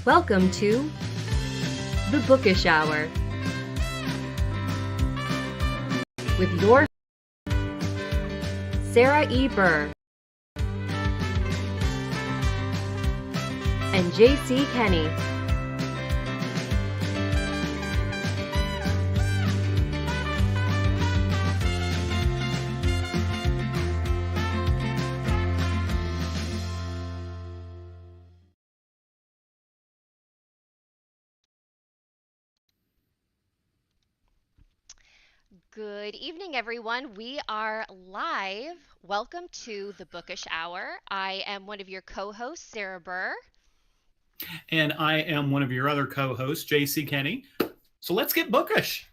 Welcome to the Bookish Hour with your Sarah E. Burr and J.C. Kenney. Good evening, everyone. We are live. Welcome to the Bookish Hour. I am one of your co-hosts, Sarah Burr. And I am one of your other co-hosts, J.C. Kenney. So let's get bookish.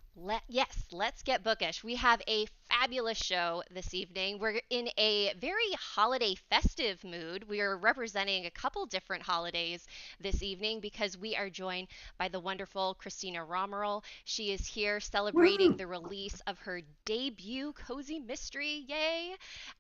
Let's get bookish. We have a fabulous show this evening. We're in a very holiday festive mood. We are representing a couple different holidays this evening because we are joined by the wonderful Christina Romeril. She is here celebrating the release of her debut cozy mystery, yay,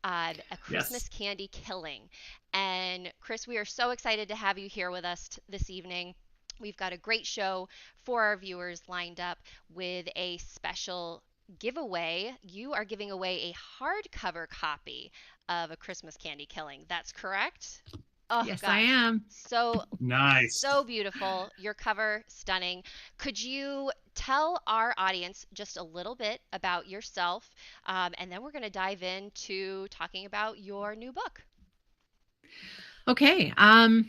A Christmas Candy Killing. And Chris, we are so excited to have you here with us this evening. We've got a great show for our viewers lined up with a special giveaway. You are giving away a hardcover copy of A Christmas Candy Killing. That's correct? Oh, yes, gosh. I am. So nice. So beautiful. Your cover, stunning. Could you tell our audience just a little bit about yourself? And then we're going to dive into talking about your new book. Okay. I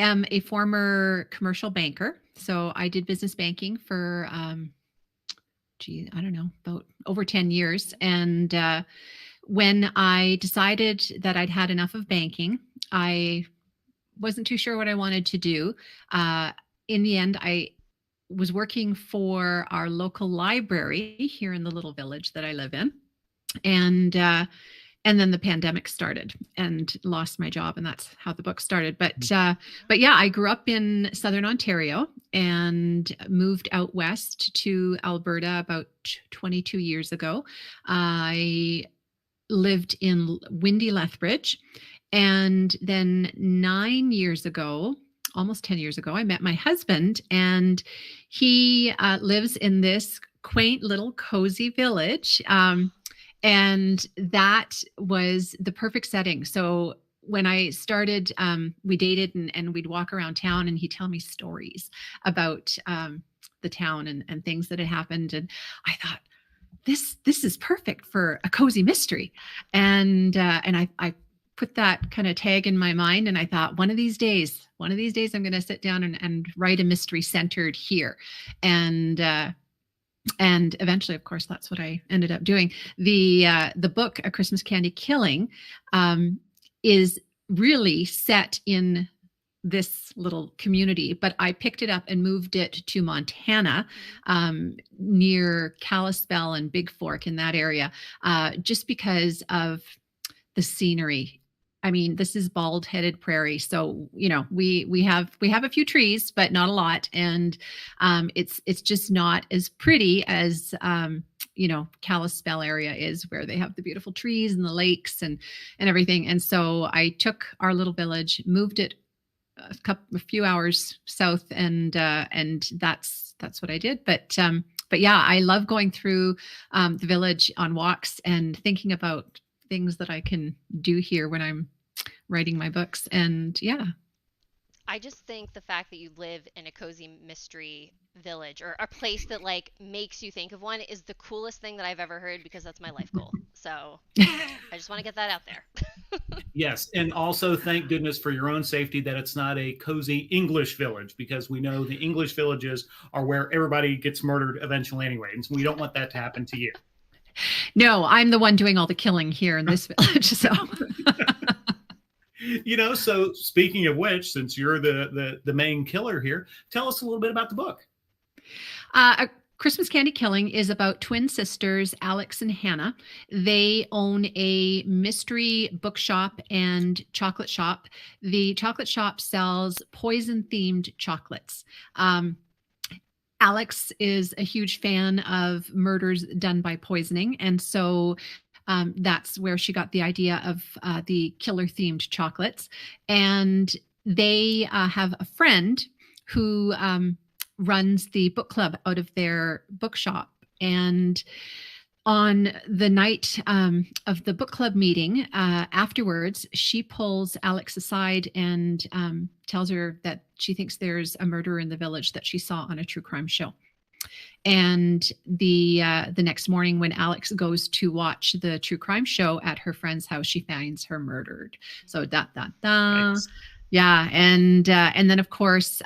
am a former commercial banker. So I did business banking for, about over 10 years. And when I decided that I'd had enough of banking, I wasn't too sure what I wanted to do. In the end, I was working for our local library here in the little village that I live in. And then the pandemic started and lost my job. And that's how the book started. But yeah, I grew up in Southern Ontario and moved out west to Alberta about 22 years ago. I lived in windy Lethbridge. And then 9 years ago, almost 10 years ago, I met my husband, and he lives in this quaint little cozy village. And that was the perfect setting. So when I started, we dated and we'd walk around town and he'd tell me stories about the town and things that had happened. And I thought, this is perfect for a cozy mystery. And I put that kind of tag in my mind. And I thought, one of these days, I'm going to sit down and write a mystery centered here. And eventually, of course, that's what I ended up doing. The book, A Christmas Candy Killing, is really set in this little community, but I picked it up and moved it to Montana, near Kalispell and Big Fork, in that area, just because of the scenery. I mean, this is bald-headed prairie, so we have a few trees, but not a lot, and it's just not as pretty as Kalispell area is, where they have the beautiful trees and the lakes and everything. And so I took our little village, moved it a few hours south, and that's what I did. But yeah, I love going through the village on walks and thinking about things that I can do here when I'm writing my books. And yeah, I just think the fact that you live in a cozy mystery village, or a place that like makes you think of one, is the coolest thing that I've ever heard, because that's my life goal. So I just want to get that out there. Yes. And also, thank goodness for your own safety that it's not a cozy English village, because we know the English villages are where everybody gets murdered eventually anyway. And so we don't want that to happen to you. No, I'm the one doing all the killing here in this village. So so speaking of which, since you're the main killer here, tell us a little bit about the book. A Christmas Candy Killing is about twin sisters, Alex and Hannah. They own a mystery bookshop and chocolate shop. The chocolate shop sells poison-themed chocolates. Alex is a huge fan of murders done by poisoning, and so that's where she got the idea of the killer-themed chocolates. And they have a friend who runs the book club out of their bookshop. And on the night of the book club meeting, afterwards, she pulls Alex aside and tells her that she thinks there's a murderer in the village that she saw on a true crime show. And the next morning, when Alex goes to watch the true crime show at her friend's house, she finds her murdered. So Nice. yeah, and then of course,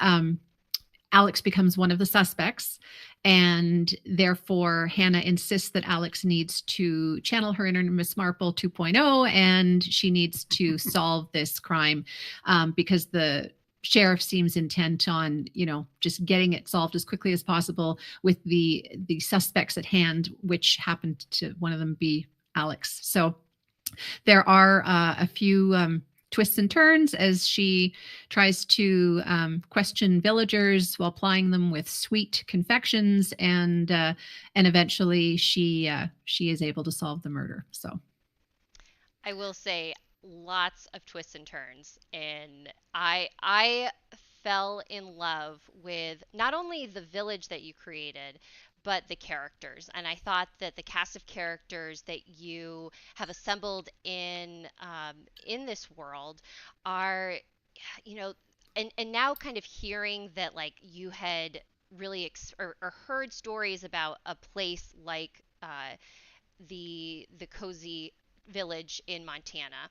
Alex becomes one of the suspects, and therefore Hannah insists that Alex needs to channel her inner Miss Marple 2.0, and she needs to solve this crime because the sheriff seems intent on, just getting it solved as quickly as possible with the suspects at hand, which happened to one of them be Alex. So there are a few twists and turns as she tries to question villagers while plying them with sweet confections, and eventually she is able to solve the murder. So I will say lots of twists and turns, and I fell in love with not only the village that you created, but the characters. And I thought that the cast of characters that you have assembled in this world are, and now kind of hearing that like you had really or heard stories about a place like the cozy village in Montana.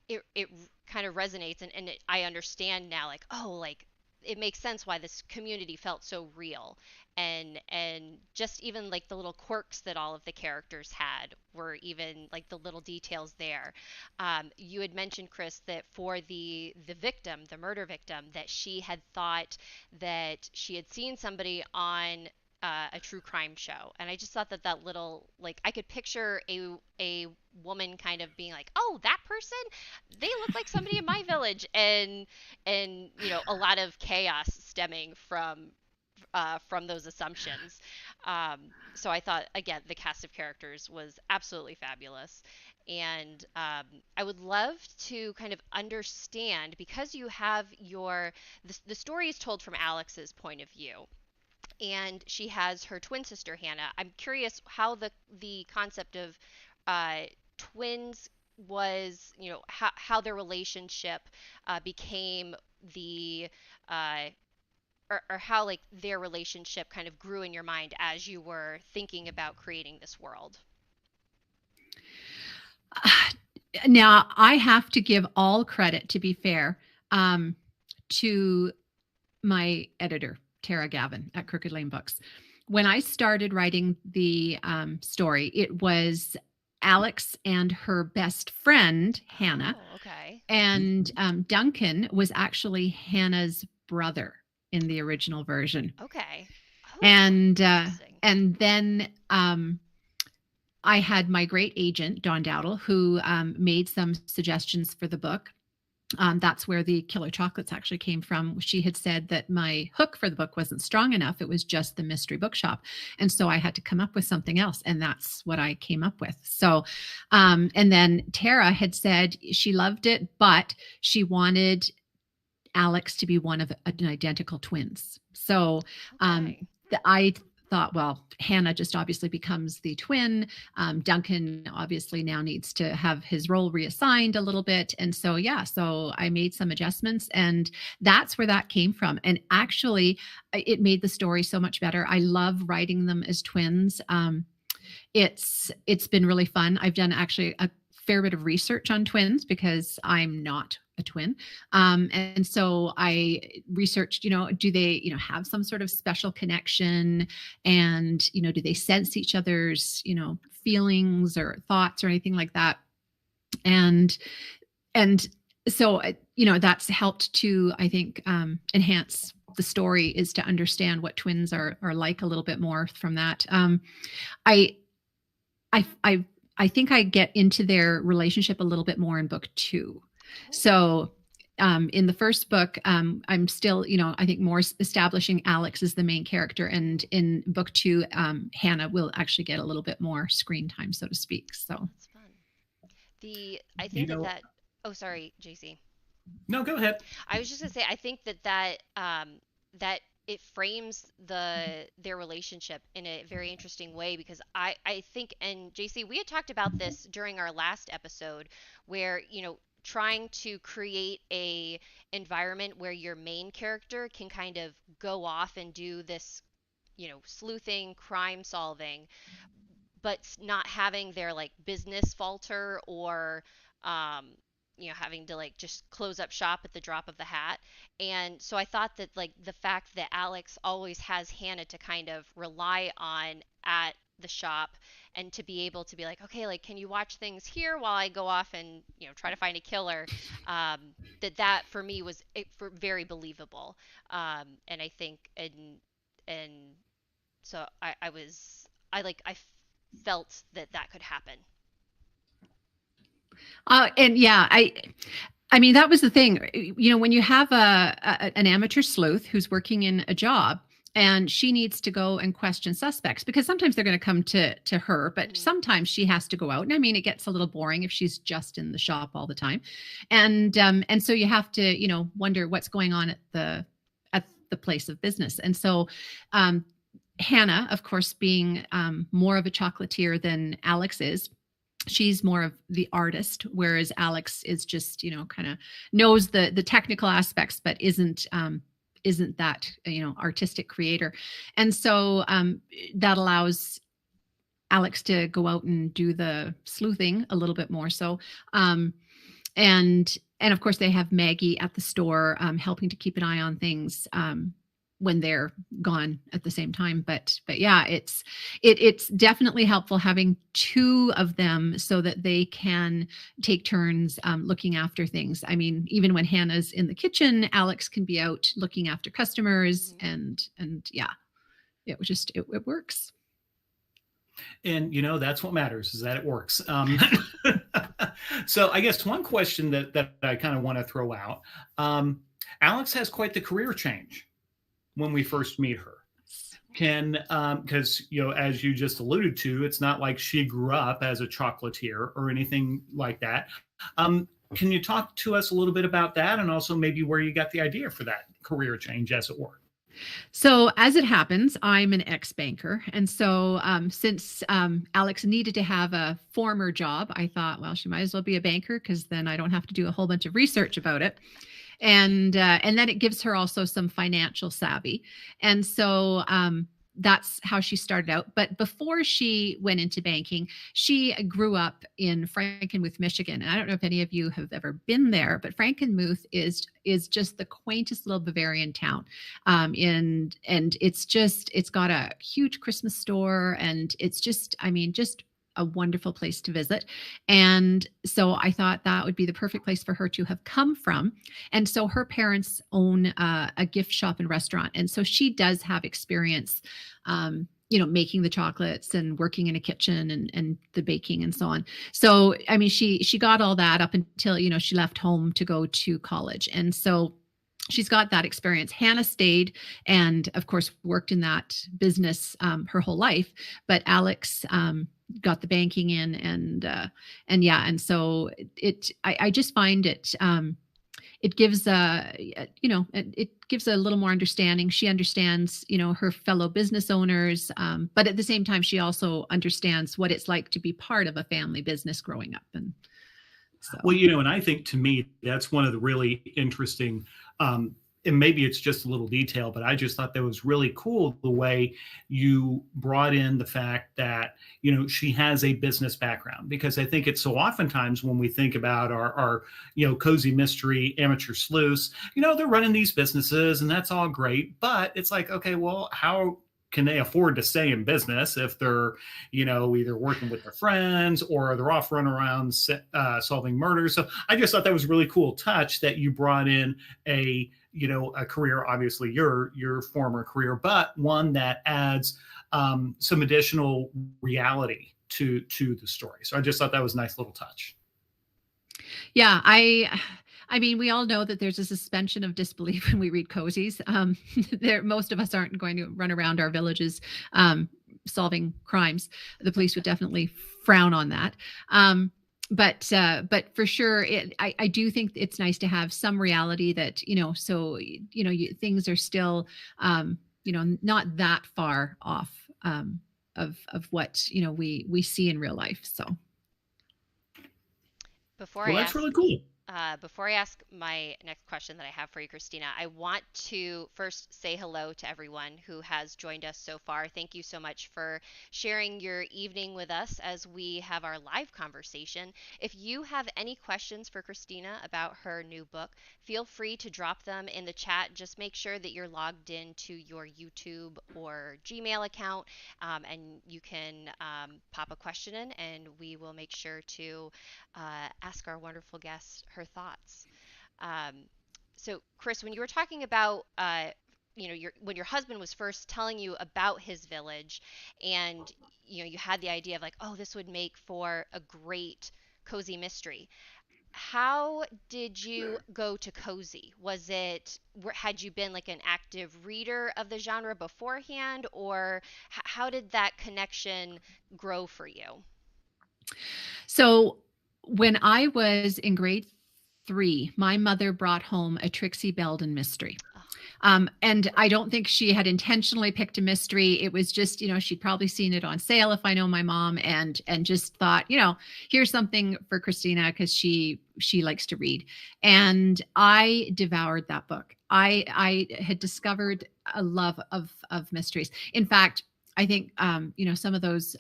It kind of resonates, and I understand now, like, oh, like it makes sense why this community felt so real, and just even like the little quirks that all of the characters had were even like the little details there. You had mentioned, Chris, that for the victim, the murder victim, that she had thought that she had seen somebody on a true crime show, and I just thought that little, like, I could picture a woman kind of being like, oh, that person, they look like somebody in my village, and a lot of chaos stemming from those assumptions. So I thought, again, the cast of characters was absolutely fabulous. And I would love to kind of understand, because you have the story is told from Alex's point of view, and she has her twin sister Hannah. I'm curious how the concept of twins was, how their relationship became the or how like their relationship kind of grew in your mind as you were thinking about creating this world. Now, I have to give all credit, to be fair, to my editor, Tara Gavin at Crooked Lane Books. When I started writing the story, it was Alex and her best friend, Hannah. Oh, okay. And Duncan was actually Hannah's brother in the original version. Okay. Oh, and then I had my great agent, Dawn Dowdle, who made some suggestions for the book. That's where the Killer Chocolates actually came from. She had said that my hook for the book wasn't strong enough. It was just the mystery bookshop. And so I had to come up with something else. And that's what I came up with. So, and then Tara had said she loved it, but she wanted Alex to be one of an identical twins. So I thought, well, Hannah just obviously becomes the twin. Duncan obviously now needs to have his role reassigned a little bit. And so, so I made some adjustments, and that's where that came from. And actually, it made the story so much better. I love writing them as twins. It's been really fun. I've done actually a fair bit of research on twins because I'm not a twin. And so I researched, do they, have some sort of special connection, and, do they sense each other's, feelings or thoughts or anything like that. And so, that's helped to, I think, enhance the story, is to understand what twins are like a little bit more from that. I think I get into their relationship a little bit more in book 2. So in the first book, I'm still, I think more establishing Alex as the main character. And in book 2, Hannah will actually get a little bit more screen time, so to speak. So that's fun. I think oh, sorry, JC. No, go ahead. I was just gonna say, I think that it frames their relationship in a very interesting way because I think, and JC, we had talked about this during our last episode where, trying to create a environment where your main character can kind of go off and do this, sleuthing, crime solving, but not having their like business falter or um having to like just close up shop at the drop of the hat. And so I thought that like the fact that Alex always has Hannah to kind of rely on at the shop and to be able to be like, okay, like can you watch things here while I go off and try to find a killer, that for me was very believable. And I think and so I was I felt that that could happen. And yeah, I mean, that was the thing, when you have an amateur sleuth who's working in a job and she needs to go and question suspects because sometimes they're going to come to her, but sometimes she has to go out. And I mean, it gets a little boring if she's just in the shop all the time. And so you have to, wonder what's going on at the place of business. And so, Hannah, of course, being more of a chocolatier than Alex is, she's more of the artist, whereas Alex is just, kind of knows the technical aspects, but isn't that, artistic creator. And so that allows Alex to go out and do the sleuthing a little bit more. So, and of course they have Maggie at the store, helping to keep an eye on things, when they're gone at the same time. But yeah, it's definitely helpful having two of them so that they can take turns looking after things. I mean, even when Hannah's in the kitchen, Alex can be out looking after customers, and yeah, it works. And that's what matters, is that it works. So I guess one question that I kind of want to throw out, Alex has quite the career change when we first meet her. Because as you just alluded to, it's not like she grew up as a chocolatier or anything like that. Can you talk to us a little bit about that, and also maybe where you got the idea for that career change, as it were? So as it happens, I'm an ex-banker. And so since Alex needed to have a former job, I thought, well, she might as well be a banker because then I don't have to do a whole bunch of research about it. And then it gives her also some financial savvy. And so that's how she started out. But before she went into banking, she grew up in Frankenmuth, Michigan. And I don't know if any of you have ever been there, but Frankenmuth is just the quaintest little Bavarian town. And it's got a huge Christmas store, and it's just a wonderful place to visit. And so I thought that would be the perfect place for her to have come from. And so her parents own a gift shop and restaurant. And so she does have experience, making the chocolates and working in a kitchen and the baking and so on. So, I mean, she got all that up until, she left home to go to college. And so she's got that experience. Hannah stayed and, of course, worked in that business her whole life. But Alex got the banking in, and so I just find it gives it gives a little more understanding. She understands her fellow business owners, but at the same time she also understands what it's like to be part of a family business growing up. And so, well, and I think, to me, that's one of the really interesting, and maybe it's just a little detail, but I just thought that was really cool, the way you brought in the fact that, she has a business background. Because I think it's so oftentimes when we think about our cozy mystery amateur sleuths, they're running these businesses and that's all great. But it's like, okay, well, how can they afford to stay in business if they're, either working with their friends or they're off running around solving murders? So I just thought that was a really cool touch that you brought in a career, obviously your former career, but one that adds some additional reality to the story. So I just thought that was a nice little touch. Yeah, I mean, we all know that there's a suspension of disbelief when we read cozies. Most of us aren't going to run around our villages solving crimes. The police would definitely frown on that. but for sure, I do think it's nice to have some reality that, so, things are still, not that far off of what, we see in real life. So. Well, that's really cool. Before I ask my next question that I have for you, Christina, I want to first say hello to everyone who has joined us so far. Thank you so much for sharing your evening with us as we have our live conversation. If you have any questions for Christina about her new book, feel free to drop them in the chat. Just make sure that you're logged into your YouTube or Gmail account, and you can pop a question in, and we will make sure to ask our wonderful guest her thoughts. So, Chris, when you were talking about, when your husband was first telling you about his village, and you had the idea of like, oh, this would make for a great cozy mystery. How did you go to cozy? Had you been like an active reader of the genre beforehand, or how did that connection grow for you? So when I was in grade 3, my mother brought home a Trixie Belden mystery. And I don't think she had intentionally picked a mystery. It was just, she'd probably seen it on sale, if I know my mom, and just thought, here's something for Christina because she likes to read. And I devoured that book. I had discovered a love of mysteries. In fact, I think, some of those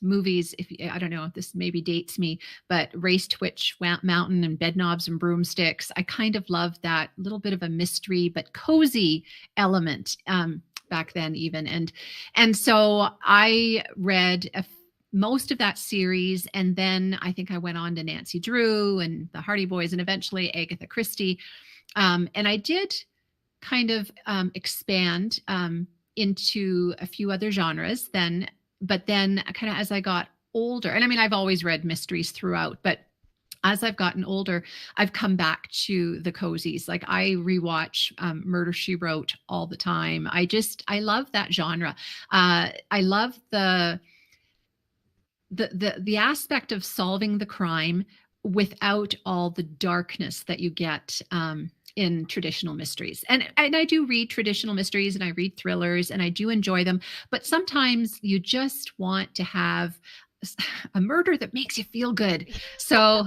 movies, I don't know if this maybe dates me, but Race to Witch Mountain and Bedknobs and Broomsticks, I kind of loved that little bit of a mystery but cozy element back then even. And so I read most of that series, and then I think I went on to Nancy Drew and the Hardy Boys and eventually Agatha Christie. And I did kind of expand into a few other genres then. But then kind of as I got older, and I mean, I've always read mysteries throughout, but as I've gotten older, I've come back to the cozies. Like I rewatch Murder, She Wrote all the time. I love that genre. I love the aspect of solving the crime without all the darkness that you get in traditional mysteries. And I do read traditional mysteries and I read thrillers and I do enjoy them, but sometimes you just want to have a murder that makes you feel good. So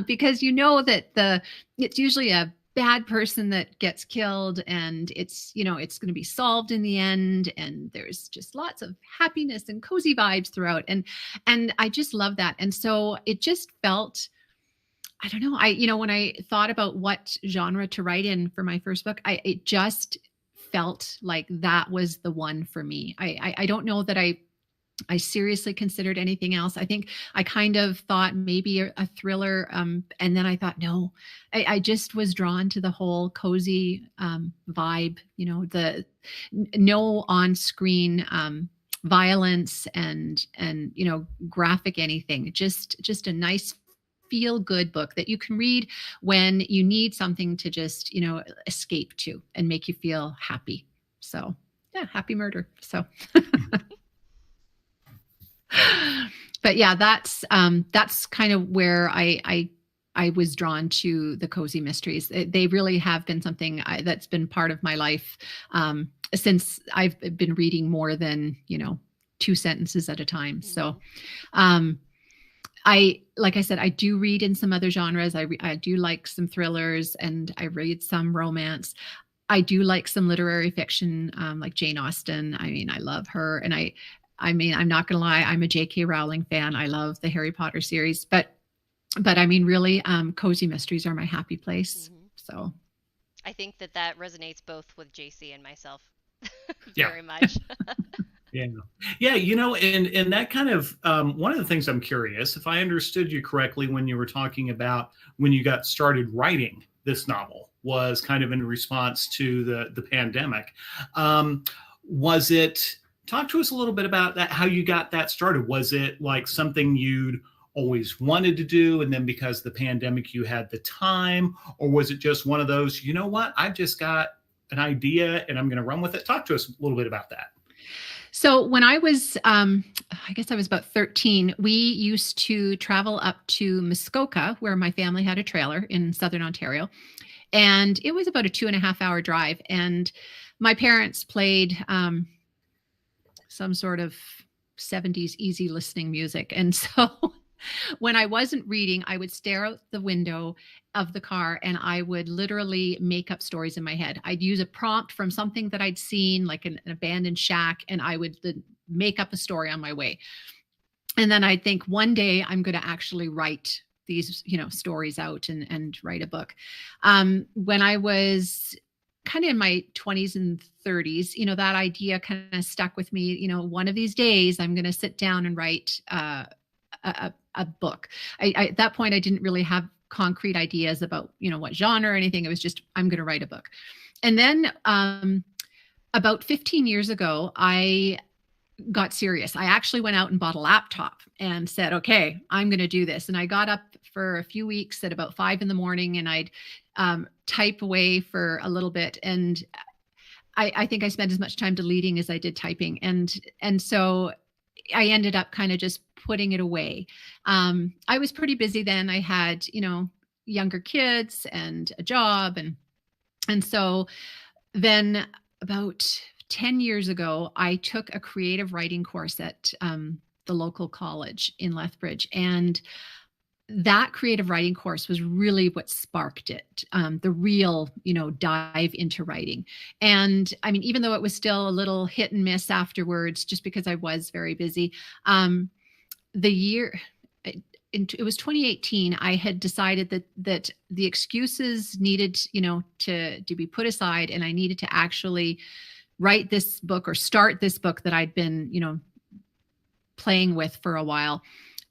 because that it's usually a bad person that gets killed, and it's it's going to be solved in the end, and there's just lots of happiness and cozy vibes throughout, and I just love that. And so it just felt, I don't know, when I thought about what genre to write in for my first book, it just felt like that was the one for me. I don't know that I seriously considered anything else. I think I kind of thought maybe a thriller. And then I thought, no, I just was drawn to the whole cozy vibe, the no on-screen violence and graphic anything, just a nice feel-good book that you can read when you need something to just, escape to and make you feel happy. So yeah, happy murder. So but yeah, that's kind of where I was drawn to the cozy mysteries. They really have been something that's been part of my life since I've been reading more than 2 sentences at a time. So like I said, I do read in some other genres. I do like some thrillers, and I read some romance. I do like some literary fiction, like Jane Austen. I mean, I love her, and I mean, I'm not going to lie, I'm a J.K. Rowling fan. I love the Harry Potter series, but I mean, really, cozy mysteries are my happy place. Mm-hmm. So I think that resonates both with JC and myself very much. Yeah. And that kind of, one of the things I'm curious, if I understood you correctly, when you were talking about when you got started writing this novel was kind of in response to the pandemic. Talk to us a little bit about that, how you got that started. Was it like something you'd always wanted to do, and then because the pandemic you had the time, or was it just one of those, I've just got an idea and I'm going to run with it? Talk to us a little bit about that. So when I was, I guess I was about 13, we used to travel up to Muskoka, where my family had a trailer in Southern Ontario. And it was about a 2.5 hour drive. And my parents played some sort of 70s easy listening music. And so when I wasn't reading, I would stare out the window of the car and I would literally make up stories in my head. I'd use a prompt from something that I'd seen, like an abandoned shack, and I would make up a story on my way. And then I'd think one day I'm going to actually write these, stories out and write a book. When I was kind of in my 20s and 30s, that idea kind of stuck with me. One of these days I'm going to sit down and write a book. At that point, I didn't really have concrete ideas about, what genre or anything. It was just, I'm going to write a book. And then about 15 years ago, I got serious. I actually went out and bought a laptop and said, okay, I'm going to do this. And I got up for a few weeks at about 5 a.m. and I'd type away for a little bit. And I think I spent as much time deleting as I did typing. And so I ended up kind of just putting it away. I was pretty busy then. I had, younger kids and a job. And so then about 10 years ago, I took a creative writing course at the local college in Lethbridge. And that creative writing course was really what sparked it, the real, dive into writing. And I mean, even though it was still a little hit and miss afterwards, just because I was very busy, it was 2018, I had decided that the excuses needed, to be put aside, and I needed to actually write this book or start this book that I'd been, playing with for a while.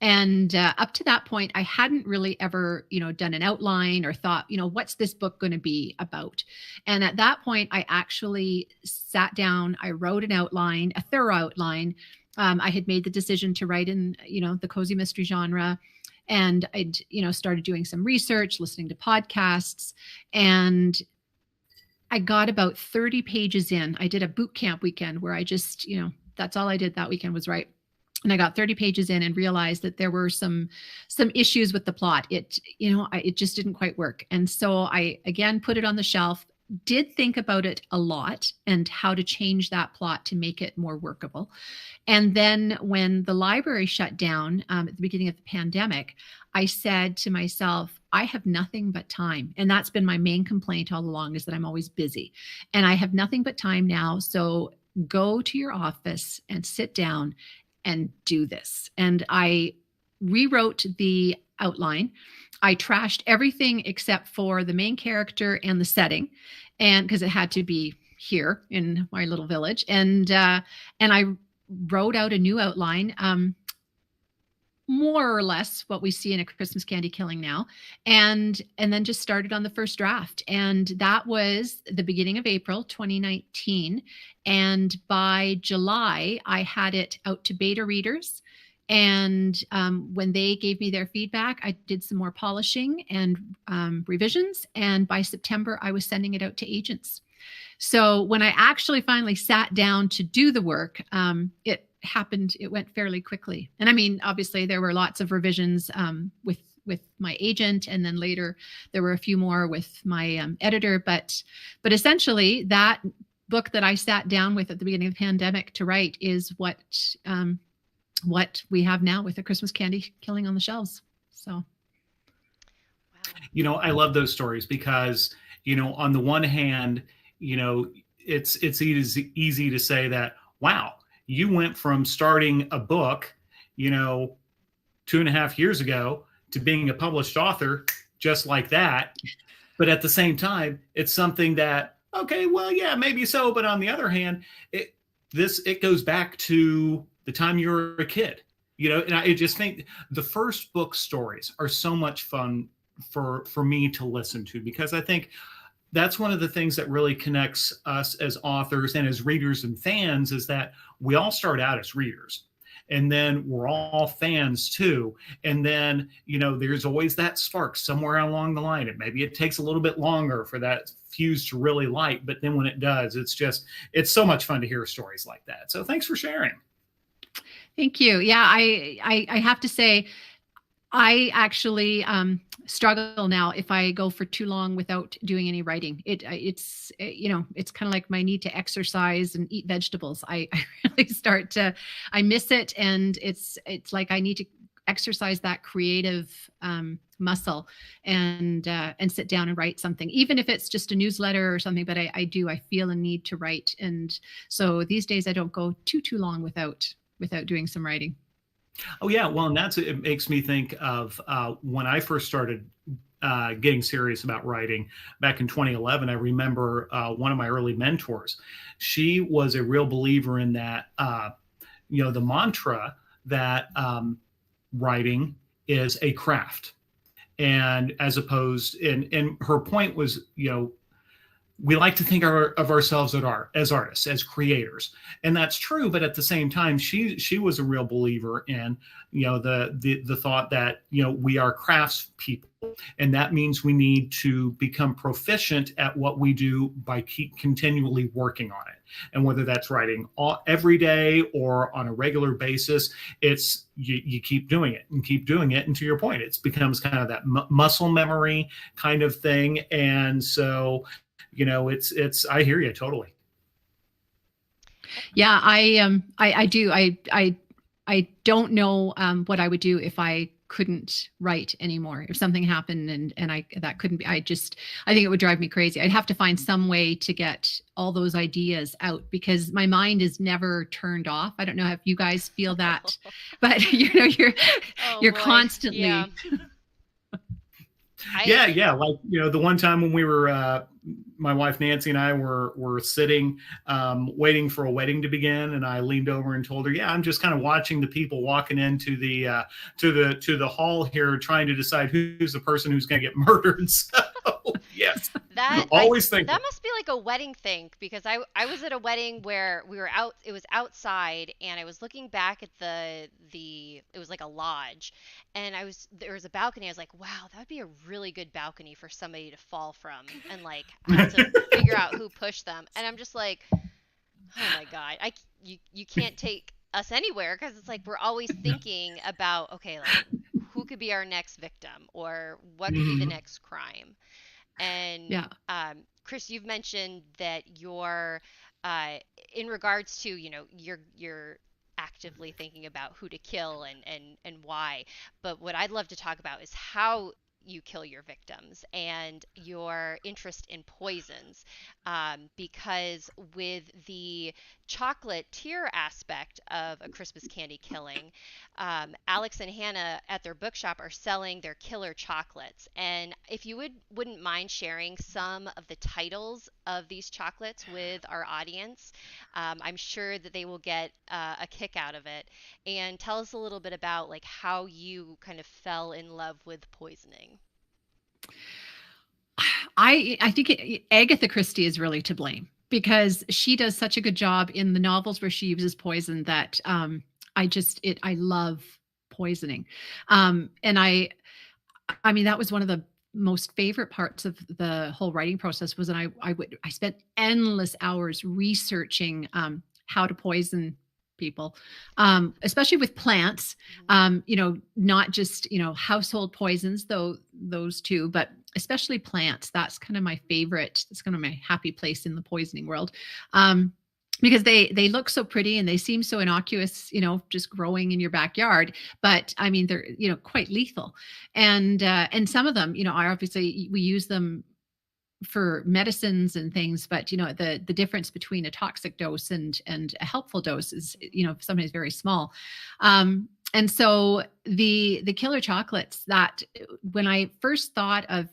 And up to that point, I hadn't really ever, done an outline or thought, what's this book going to be about? And at that point, I actually sat down, I wrote an outline, a thorough outline. I had made the decision to write in, the cozy mystery genre. And I'd, started doing some research, listening to podcasts, and I got about 30 pages in. I did a boot camp weekend where I just, that's all I did that weekend was write. And I got 30 pages in and realized that there were some issues with the plot. It just didn't quite work. And so I, again, put it on the shelf, did think about it a lot and how to change that plot to make it more workable. And then when the library shut down at the beginning of the pandemic, I said to myself, I have nothing but time. And that's been my main complaint all along, is that I'm always busy. And I have nothing but time now. So go to your office and sit down and do this. And I rewrote the outline. I trashed everything except for the main character and the setting, and because it had to be here in my little village. And I wrote out a new outline, more or less what we see in A Christmas Candy Killing now, and then just started on the first draft. And that was the beginning of April 2019. And by July, I had it out to beta readers. And when they gave me their feedback, I did some more polishing and revisions. And by September, I was sending it out to agents. So when I actually finally sat down to do the work, it happened. It went fairly quickly. And I mean, obviously, there were lots of revisions with my agent. And then later, there were a few more with my editor. But essentially, that book that I sat down with at the beginning of the pandemic to write is what we have now with A Christmas Candy Killing on the shelves. So, wow. I love those stories because, on the one hand, it's easy to say that, wow, you went from starting a book, 2.5 years ago to being a published author just like that. But at the same time, it's something that, okay, well, yeah, maybe so. But on the other hand, it goes back to the time you were a kid, and I just think the first book stories are so much fun for me to listen to, because I think that's one of the things that really connects us as authors and as readers and fans, is that we all start out as readers. and then we're all fans too. And then, there's always that spark somewhere along the line. Maybe it takes a little bit longer for that fuse to really light, but then when it does, it's so much fun to hear stories like that. So thanks for sharing. Thank you. Yeah, I have to say, I actually struggle now if I go for too long without doing any writing. It's kind of like my need to exercise and eat vegetables. I really I miss it, and it's like I need to exercise that creative muscle and sit down and write something, even if it's just a newsletter or something. But I feel a need to write, and so these days I don't go too long without doing some writing. Oh yeah, well, and it makes me think of when I first started getting serious about writing back in 2011. I remember one of my early mentors. She was a real believer in that, the mantra that writing is a craft, and as opposed, and her point was, we like to think of ourselves as artists, as creators, and that's true. But at the same time, she was a real believer in, the thought that, we are crafts people, and that means we need to become proficient at what we do by continually working on it. And whether that's writing every day or on a regular basis, it's you keep doing it and keep doing it. And to your point, it becomes kind of that muscle memory kind of thing. And so, I hear you totally. Yeah, I do. I don't know what I would do if I couldn't write anymore. If something happened and that couldn't be, I think it would drive me crazy. I'd have to find some way to get all those ideas out, because my mind is never turned off. I don't know if you guys feel that, but you're constantly. Yeah. Yeah. Like, the one time when we were, my wife Nancy and I were sitting, waiting for a wedding to begin, and I leaned over and told her, "Yeah, I'm just kind of watching the people walking into the to the hall here, trying to decide who's the person who's going to get murdered." So yes, that must be like a wedding thing, because I was at a wedding where we were out. It was outside, and I was looking back at it was like a lodge, and there was a balcony. I was like, wow, that would be a really good balcony for somebody to fall from, and like have to figure out who pushed them. And I'm just like, oh my God, you can't take us anywhere, because it's like we're always thinking about, okay, like who could be our next victim, or what could be the next crime. And Chris, you've mentioned that you're in regards to, you're actively thinking about who to kill and why. But what I'd love to talk about is how you kill your victims and your interest in poisons, because with the chocolatier aspect of A Christmas Candy Killing, Alex and Hannah at their bookshop are selling their killer chocolates. And if you wouldn't mind sharing some of the titles of these chocolates with our audience, I'm sure that they will get a kick out of it. And tell us a little bit about like how you kind of fell in love with poisoning. I think Agatha Christie is really to blame, because she does such a good job in the novels where she uses poison that I love poisoning. And I mean, that was one of the most favorite parts of the whole writing process, was that I spent endless hours researching how to poison people, especially with plants, not just, household poisons, though those too, but especially plants. That's kind of my favorite. It's kind of my happy place in the poisoning world. Because they look so pretty and they seem so innocuous, just growing in your backyard. But I mean, they're, quite lethal. And some of them, are obviously, we use them for medicines and things, but the difference between a toxic dose and a helpful dose is, sometimes very small. And so the killer chocolates, that when I first thought of,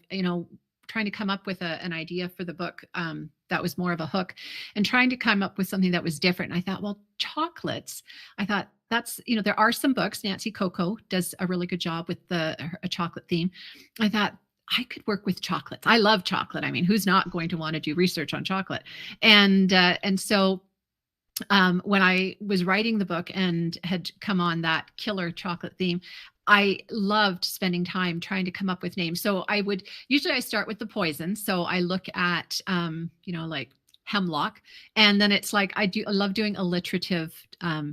trying to come up with an idea for the book, that was more of a hook, and trying to come up with something that was different. And I thought, well, chocolates, I thought that's, there are some books. Nancy Coco does a really good job with a chocolate theme. I thought I could work with chocolates. I love chocolate. I mean, who's not going to want to do research on chocolate? And so when I was writing the book and had come on that killer chocolate theme, I loved spending time trying to come up with names. So I start with the poison. So I look at, like hemlock, and then it's like I love doing alliterative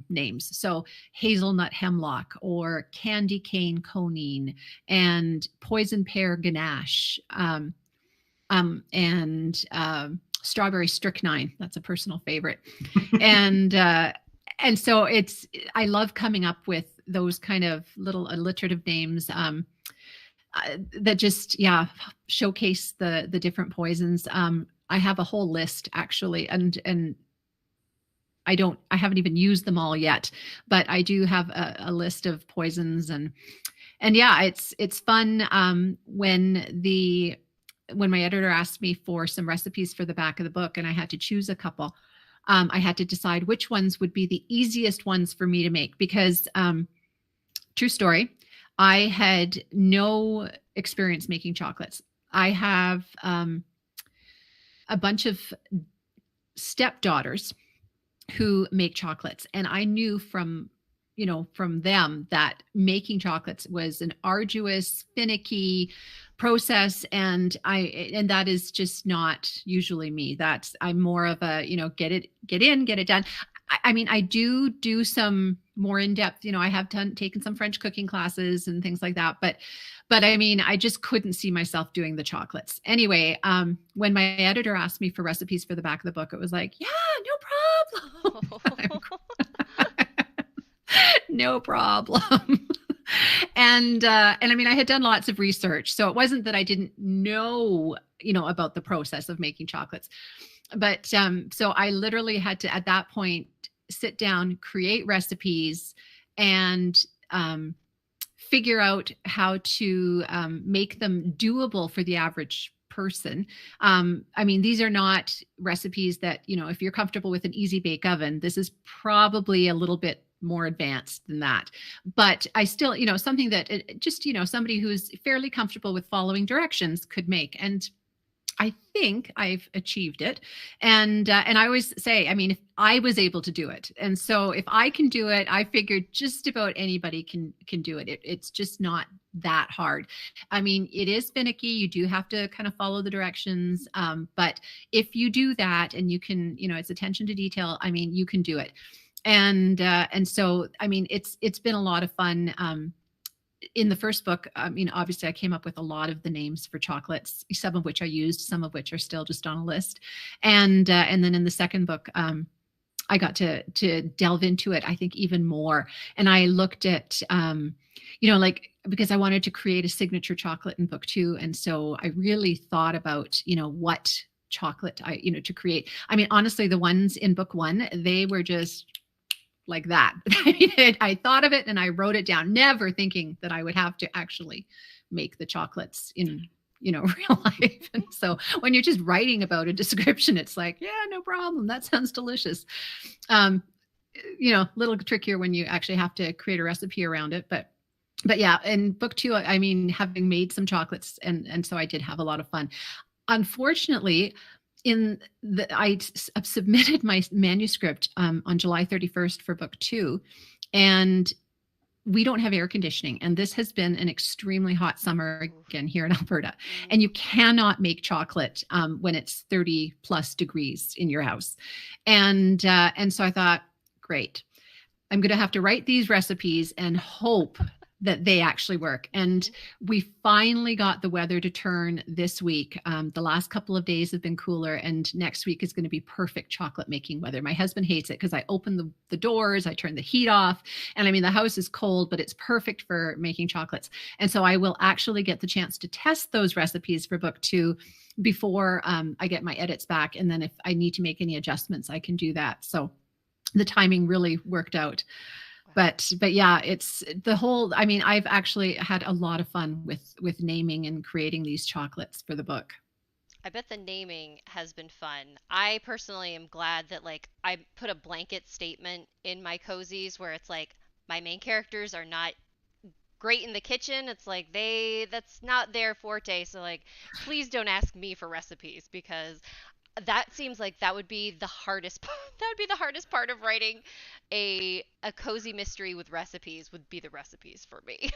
names. So hazelnut hemlock, or candy cane conine, and poison pear ganache, and strawberry strychnine. That's a personal favorite. and so I love coming up with those kind of little alliterative names that just showcase the different poisons. I have a whole list actually, and I haven't even used them all yet, but I do have a list of poisons, and yeah, it's fun when my editor asked me for some recipes for the back of the book, and I had to choose a couple. I had to decide which ones would be the easiest ones for me to make, because true story, I had no experience making chocolates. I have a bunch of stepdaughters who make chocolates, and I knew from them that making chocolates was an arduous, finicky process, and that is just not usually me. I'm more of a, get it done. I mean, I do some more in-depth, I have taken some French cooking classes and things like that, but I mean, I just couldn't see myself doing the chocolates. Anyway, when my editor asked me for recipes for the back of the book, it was like, yeah, no problem. No problem. And I mean, I had done lots of research, so it wasn't that I didn't know, about the process of making chocolates. But so I literally had to, at that point, sit down, create recipes, and figure out how to make them doable for the average person. I mean, these are not recipes that, if you're comfortable with an easy bake oven, this is probably a little bit more advanced than that. But I still, something that just, somebody who's fairly comfortable with following directions could make. And I think I've achieved it. And I always say, I mean, if I was able to do it, and so if I can do it, I figured just about anybody can do it. It's just not that hard. I mean, it is finicky. You do have to kind of follow the directions. But if you do that, and you can, it's attention to detail, I mean, you can do it. And so, I mean, it's been a lot of fun. In the first book, obviously I came up with a lot of the names for chocolates, some of which I used, some of which are still just on a list. And then in the second book, I got to delve into it, I think, even more. And I looked at, because I wanted to create a signature chocolate in book 2. And so I really thought about, what chocolate to create. I mean, honestly, the ones in book 1, they were just like that. I thought of it and I wrote it down, never thinking that I would have to actually make the chocolates in, real life. And so when you're just writing about a description, it's like, yeah, no problem. That sounds delicious. Little trickier when you actually have to create a recipe around it. But yeah, in book 2, I mean, having made some chocolates, and so I did have a lot of fun. Unfortunately, I submitted my manuscript on July 31st for book 2, and we don't have air conditioning. And this has been an extremely hot summer again here in Alberta. And you cannot make chocolate when it's 30 plus degrees in your house. And so I thought, great, I'm going to have to write these recipes and hope that they actually work. And we finally got the weather to turn this week. The last couple of days have been cooler, and next week is going to be perfect chocolate making weather. My husband hates it because I open the doors, I turn the heat off, and I mean, the house is cold, but it's perfect for making chocolates. And so I will actually get the chance to test those recipes for book 2 before I get my edits back. And then if I need to make any adjustments, I can do that. So the timing really worked out. But yeah, it's the whole, I mean, I've actually had a lot of fun with naming and creating these chocolates for the book. I bet the naming has been fun. I personally am glad that I put a blanket statement in my cozies where it's like my main characters are not great in the kitchen. It's like that's not their forte. So please don't ask me for recipes, because That seems like that would be the hardest that would be the hardest part of writing a cozy mystery with recipes would be the recipes for me.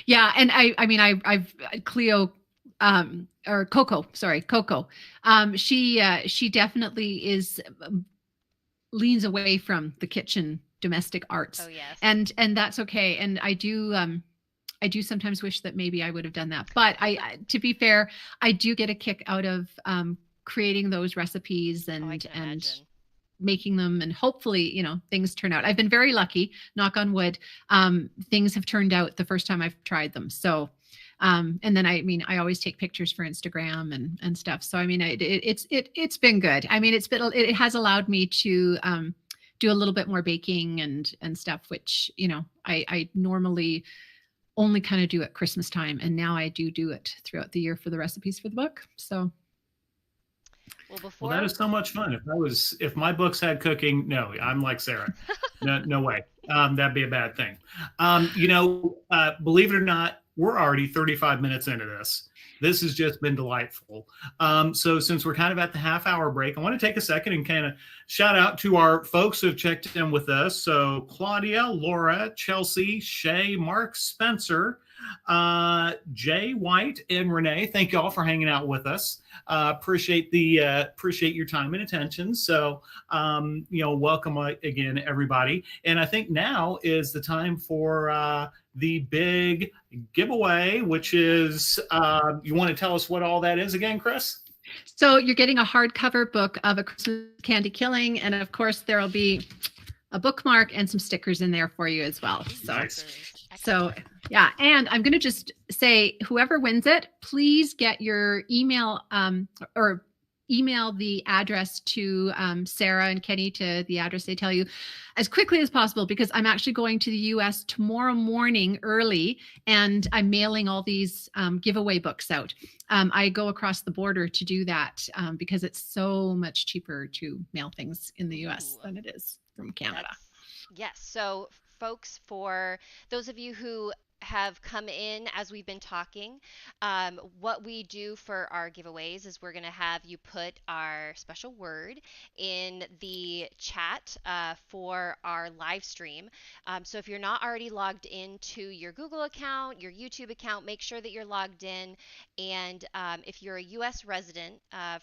Yeah, and I mean, I've Cleo, or Coco, sorry, Coco. She definitely is, leans away from the kitchen domestic arts, Oh yes. and that's okay. And I do sometimes wish that maybe I would have done that. But to be fair, I do get a kick out of creating those recipes Oh, I and can imagine. making them, and hopefully, things turn out. I've been very lucky, knock on wood. Things have turned out the first time I've tried them. So, and then I always take pictures for Instagram and stuff. So, I mean, it's been good. I mean, it has allowed me to do a little bit more baking and stuff, which, I normally only kind of do at Christmas time. And now I do it throughout the year for the recipes for the book. So. Well, that is so much fun. If my books had cooking, no, I'm like Sarah. No way. That'd be a bad thing. Believe it or not, we're already 35 minutes into this. This has just been delightful. So since we're kind of at the half-hour break, I want to take a second and kind of shout out to our folks who have checked in with us. So Claudia, Laura, Chelsea, Shay, Mark, Spencer, Jay White, and Renee. Thank you all for hanging out with us. Appreciate your time and attention. So, welcome again, everybody. And I think now is the time for the big giveaway, which is, you want to tell us what all that is again, Chris? So you're getting a hardcover book of A Christmas Candy Killing. And of course, there'll be a bookmark and some stickers in there for you as well. So, Nice. So yeah. And I'm going to just say, whoever wins it, please get your email, or email the address to Sarah and Kenney, to the address they tell you, as quickly as possible, because I'm actually going to the US tomorrow morning early, and I'm mailing all these giveaway books out. I go across the border to do that because it's so much cheaper to mail things in the US than it is from Canada. Yes. So folks, for those of you who have come in as we've been talking, what we do for our giveaways is we're going to have you put our special word in the chat for our live stream. So if you're not already logged into your Google account, your YouTube account, make sure that you're logged in. And if you're a US resident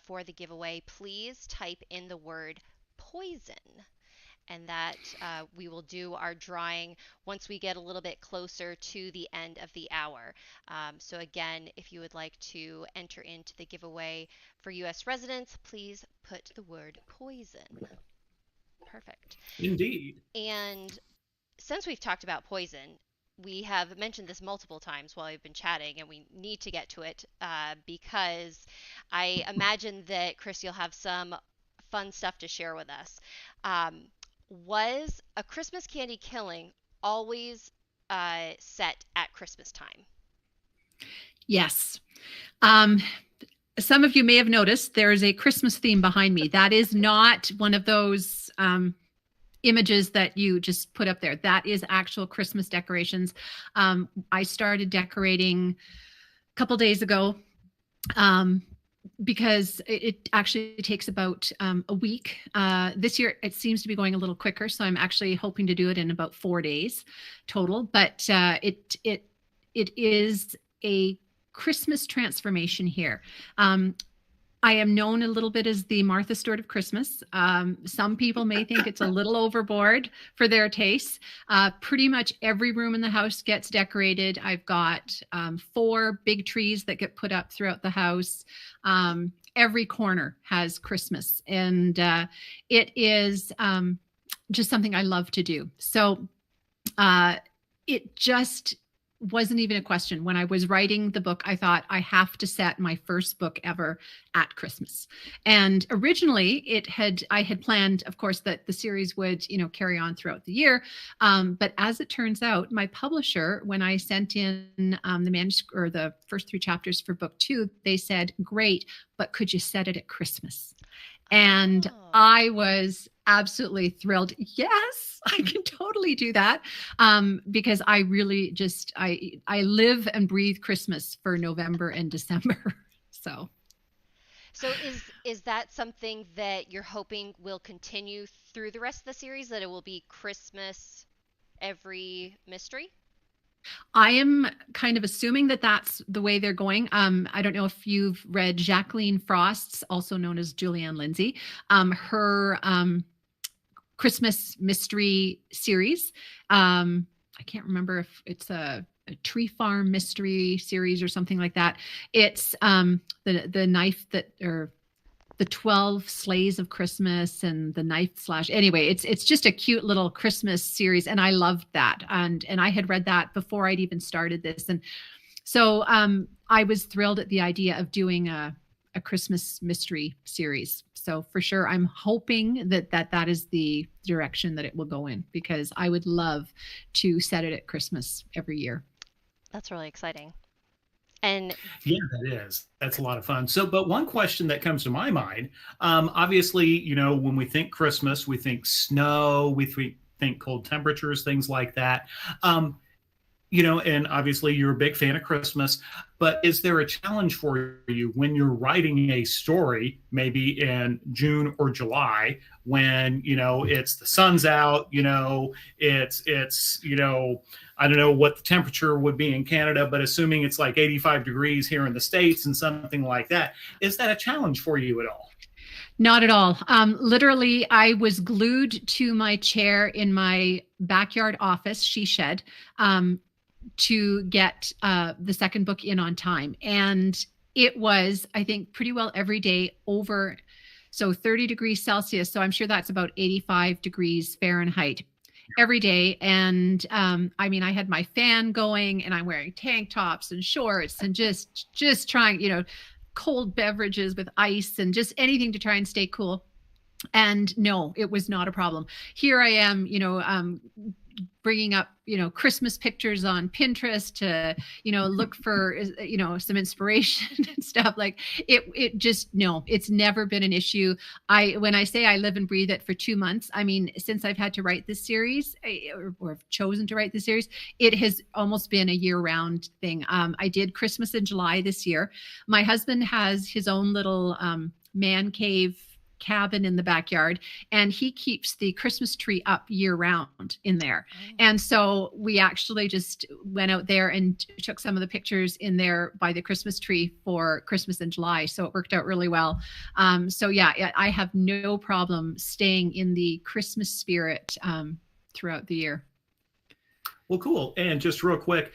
for the giveaway, please type in the word poison. And that we will do our drawing once we get a little bit closer to the end of the hour. So again, if you would like to enter into the giveaway for U.S. residents, please put the word poison. Perfect. Indeed. And since we've talked about poison, we have mentioned this multiple times while we've been chatting, and we need to get to it because I imagine that, Chris, you'll have some fun stuff to share with us. Was A Christmas Candy Killing always set at Christmas time? Yes. Some of you may have noticed there is a Christmas theme behind me. That is not one of those images that you just put up there. That is actual Christmas decorations. I started decorating a couple days ago. Because it actually takes about a week. This year, it seems to be going a little quicker, so I'm actually hoping to do it in about 4 days total. But it is a Christmas transformation here. I am known a little bit as the Martha Stewart of Christmas. Some people may think it's a little overboard for their tastes. Pretty much every room in the house gets decorated. I've got 4 big trees that get put up throughout the house. Every corner has Christmas, and it is just something I love to do. So it just wasn't even a question. When I was writing the book, I thought I have to set my first book ever at Christmas. And originally I had planned, of course, that the series would, carry on throughout the year. But as it turns out, my publisher, when I sent in the manuscript or the first 3 chapters for book 2, they said, "Great, but could you set it at Christmas?" And I was absolutely thrilled. Yes, I can totally do that. Because I really just, I live and breathe Christmas for November and December. So. So is that something that you're hoping will continue through the rest of the series, that it will be Christmas every mystery? I am kind of assuming that that's the way they're going. I don't know if you've read Jacqueline Frost's, also known as Julianne Lindsay, her Christmas mystery series. I can't remember if it's a tree farm mystery series or something like that. It's the knife that, or the 12 Sleighs of Christmas and the knife slash. Anyway, it's just a cute little Christmas series, and I loved that. And I had read that before I'd even started this, and so I was thrilled at the idea of doing a Christmas mystery series. So for sure, I'm hoping that is the direction that it will go in, because I would love to set it at Christmas every year. That's really exciting. And yeah, that's a lot of fun. So, but one question that comes to my mind, obviously, you know, when we think Christmas, we think snow, we think cold temperatures, things like that. You know, and obviously you're a big fan of Christmas, but is there a challenge for you when you're writing a story, maybe in June or July, when, you know, it's the sun's out, you know, it's, you know, I don't know what the temperature would be in Canada, but assuming it's like 85 degrees here in the States and something like that, is that a challenge for you at all? Not at all. Literally, I was glued to my chair in my backyard office, she shed, to get the second book in on time. And it was, I think, pretty well every day over, so 30 degrees Celsius. So I'm sure that's about 85 degrees Fahrenheit every day. And I mean, I had my fan going, and I'm wearing tank tops and shorts and just trying, you know, cold beverages with ice and just anything to try and stay cool. And no, it was not a problem. Here I am, you know, bringing up, you know, Christmas pictures on Pinterest to, you know, look for, you know, some inspiration and stuff. Like it just, no, it's never been an issue. When I say I live and breathe it for 2 months, I mean, since I've had to write this series, or have chosen to write this series, it has almost been a year-round thing. I did Christmas in July this year. My husband has his own little man cave cabin in the backyard, and he keeps the Christmas tree up year round in there. And so we actually just went out there and took some of the pictures in there by the Christmas tree for Christmas in July. So it worked out really well. So yeah, I have no problem staying in the Christmas spirit throughout the year. Well, cool. And just real quick,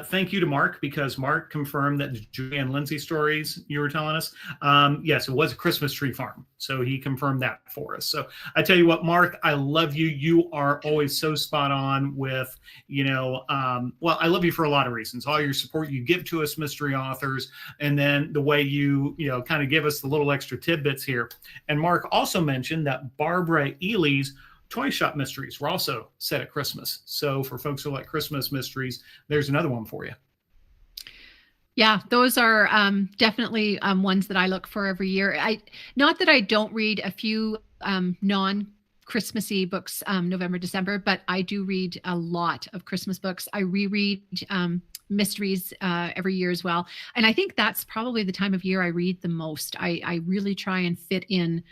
thank you to Mark, because Mark confirmed that the Julianne Lindsay stories you were telling us, yes, it was a Christmas tree farm. So he confirmed that for us. So I tell you what, Mark, I love you. You are always so spot on with, you know, well, I love you for a lot of reasons. All your support you give to us mystery authors, and then the way you know, kind of give us the little extra tidbits here. And Mark also mentioned that Barbara Ely's Toy Shop Mysteries were also set at Christmas. So for folks who like Christmas mysteries, there's another one for you. Yeah, those are definitely ones that I look for every year. Not that I don't read a few non-Christmassy books November, December, but I do read a lot of Christmas books. I reread mysteries every year as well. And I think that's probably the time of year I read the most. I really try and fit in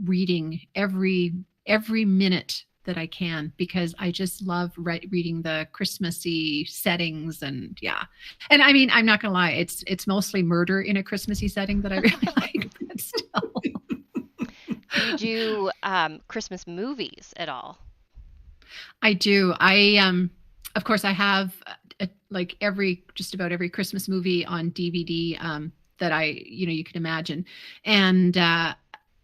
reading every minute that I can, because I just love reading the Christmassy settings. And yeah. And I mean, I'm not going to lie, it's mostly murder in a Christmassy setting that I really like, but still. Do you do Christmas movies at all? I do. Of course, I have like just about every Christmas movie on DVD that you can imagine. And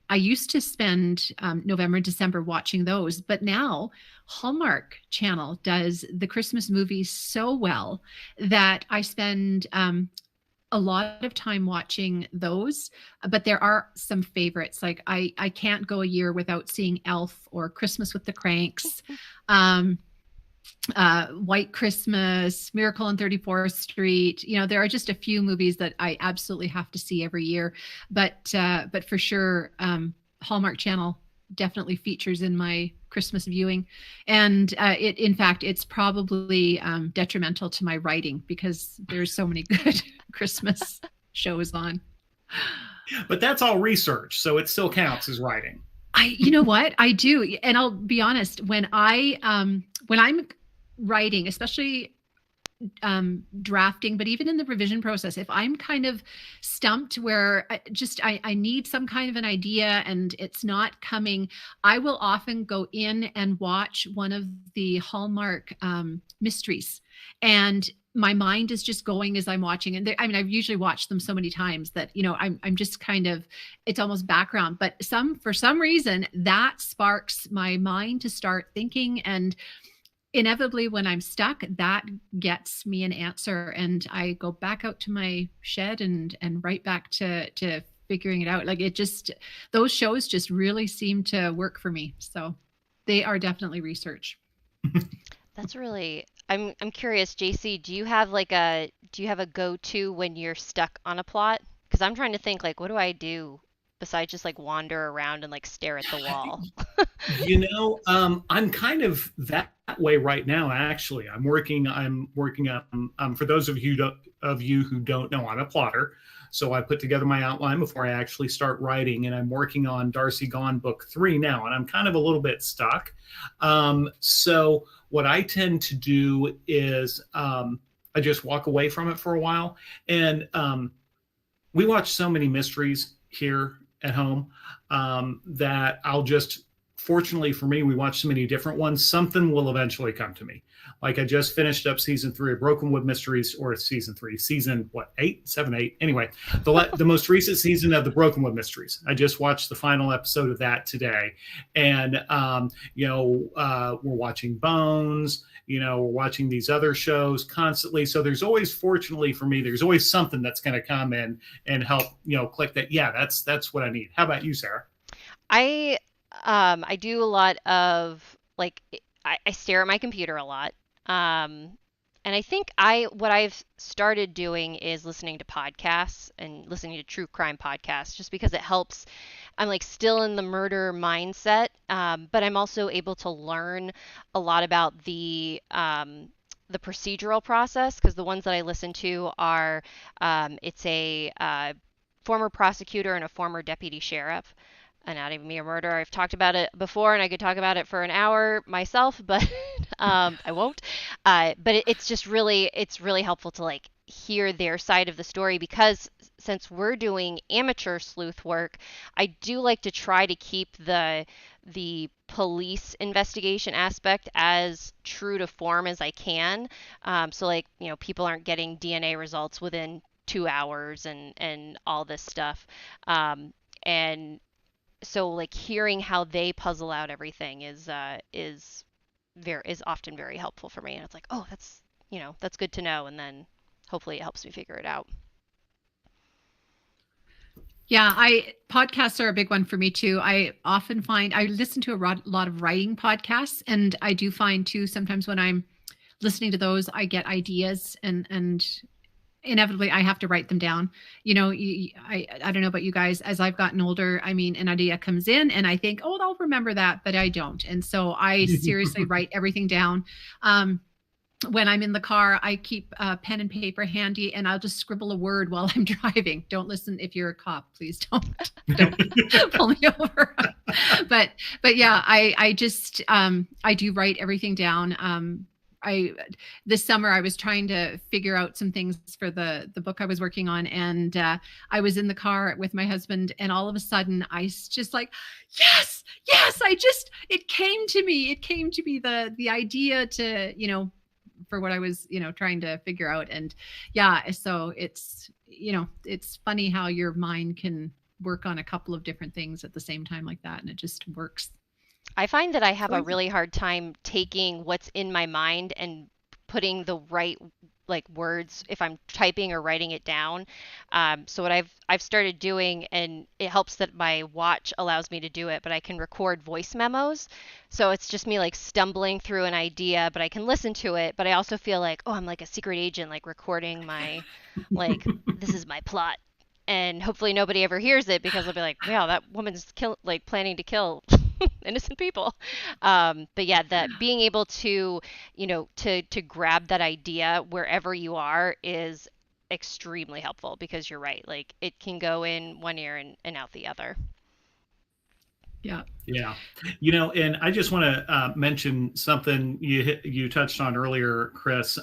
I used to spend November and December watching those, but now Hallmark Channel does the Christmas movies so well that I spend a lot of time watching those. But there are some favorites. Like I can't go a year without seeing Elf or Christmas with the Cranks. White Christmas, Miracle on 34th Street. You know, there are just a few movies that I absolutely have to see every year, but for sure, Hallmark Channel definitely features in my Christmas viewing. And in fact, it's probably detrimental to my writing, because there's so many good Christmas shows on. But that's all research, so it still counts as writing. You know what? I do. And I'll be honest, when I'm writing, especially drafting, but even in the revision process, if I'm kind of stumped where I need some kind of an idea and it's not coming, I will often go in and watch one of the Hallmark mysteries, and my mind is just going as I'm watching. And I mean, I've usually watched them so many times that, I'm just kind of, it's almost background, but for some reason that sparks my mind to start thinking. And inevitably when I'm stuck, that gets me an answer, and I go back out to my shed and right back to figuring it out. Like those shows just really seem to work for me. So they are definitely research. That's really, I'm curious, JC, do you have a go-to when you're stuck on a plot? Because I'm trying to think, like, what do I do besides just like wander around and like stare at the wall? I'm kind of that way right now. Actually, I'm working on for those of you who don't know, I'm a plotter. So I put together my outline before I actually start writing, and I'm working on Darcy Gone book 3 now, and I'm kind of a little bit stuck. So what I tend to do is I just walk away from it for a while, and we watch so many mysteries here at home that I'll just, fortunately for me, we watch so many different ones, something will eventually come to me. Like I just finished up season 3 of Brokenwood Mysteries, or season 8, 7, 8. Anyway, the most recent season of the Brokenwood Mysteries. I just watched the final episode of that today. And, we're watching Bones, we're watching these other shows constantly. So there's always, fortunately for me, there's always something that's going to come in and help, click that. Yeah, that's what I need. How about you, Sarah? I do a lot of I stare at my computer a lot. And I think what I've started doing is listening to podcasts and listening to true crime podcasts, just because it helps. I'm like still in the murder mindset, but I'm also able to learn a lot about the procedural process, because the ones that I listen to are it's a former prosecutor and a former deputy sheriff. Anatomy of Murder. I've talked about it before, and I could talk about it for an hour myself, but I won't. But it's really helpful to like hear their side of the story, because since we're doing amateur sleuth work, I do like to try to keep the police investigation aspect as true to form as I can. So people aren't getting DNA results within 2 hours and all this stuff. And so like hearing how they puzzle out everything is often very helpful for me, and it's like, oh, that's good to know, and then hopefully it helps me figure it out. Yeah, podcasts are a big one for me too. I often find I listen to a lot of writing podcasts, and I do find too sometimes when I'm listening to those, I get ideas, and inevitably I have to write them down. I don't know about you guys, as I've gotten older, I mean, an idea comes in and I think, oh, I'll remember that, but I don't. And so I seriously write everything down. When I'm in the car, I keep pen and paper handy, and I'll just scribble a word while I'm driving. Don't listen. If you're a cop, please don't pull me over. But yeah, I just, I do write everything down. This summer I was trying to figure out some things for the book I was working on, and I was in the car with my husband, and all of a sudden I just like, yes, it came to me the idea to, for what I was, trying to figure out. And yeah, so it's funny how your mind can work on a couple of different things at the same time like that, and it just works. I find that I have a really hard time taking what's in my mind and putting the right words if I'm typing or writing it down. So what I've started doing, and it helps that my watch allows me to do it, but I can record voice memos. So it's just me stumbling through an idea, but I can listen to it. But I also feel like, oh, I'm like a secret agent, recording my this is my plot. And hopefully nobody ever hears it, because they'll be like, wow, that woman's planning to kill innocent people. But yeah, that being able to, to grab that idea wherever you are is extremely helpful because you're right. Like it can go in one ear and out the other. Yeah. Yeah. And I just want to mention something you touched on earlier, Chris,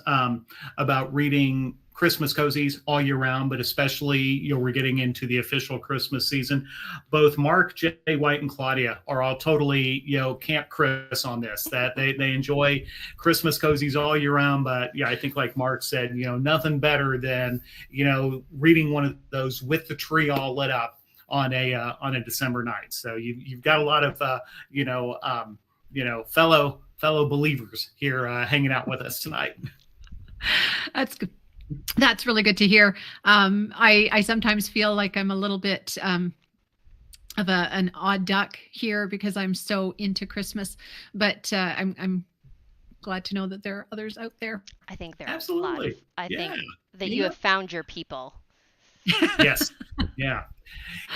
about reading Christmas cozies all year round, but especially, we're getting into the official Christmas season. Both Mark, Jay White, and Claudia are all totally, Camp Chris on this, that they enjoy Christmas cozies all year round. But yeah, I think like Mark said, nothing better than, reading one of those with the tree all lit up on a December night. So you've got a lot of fellow believers here hanging out with us tonight. That's good. That's really good to hear. I sometimes feel like I'm a little bit of an odd duck here because I'm so into Christmas, but I'm glad to know that there are others out there. I think there Absolutely. are a lot. I think that you have found your people. Yes. Yeah.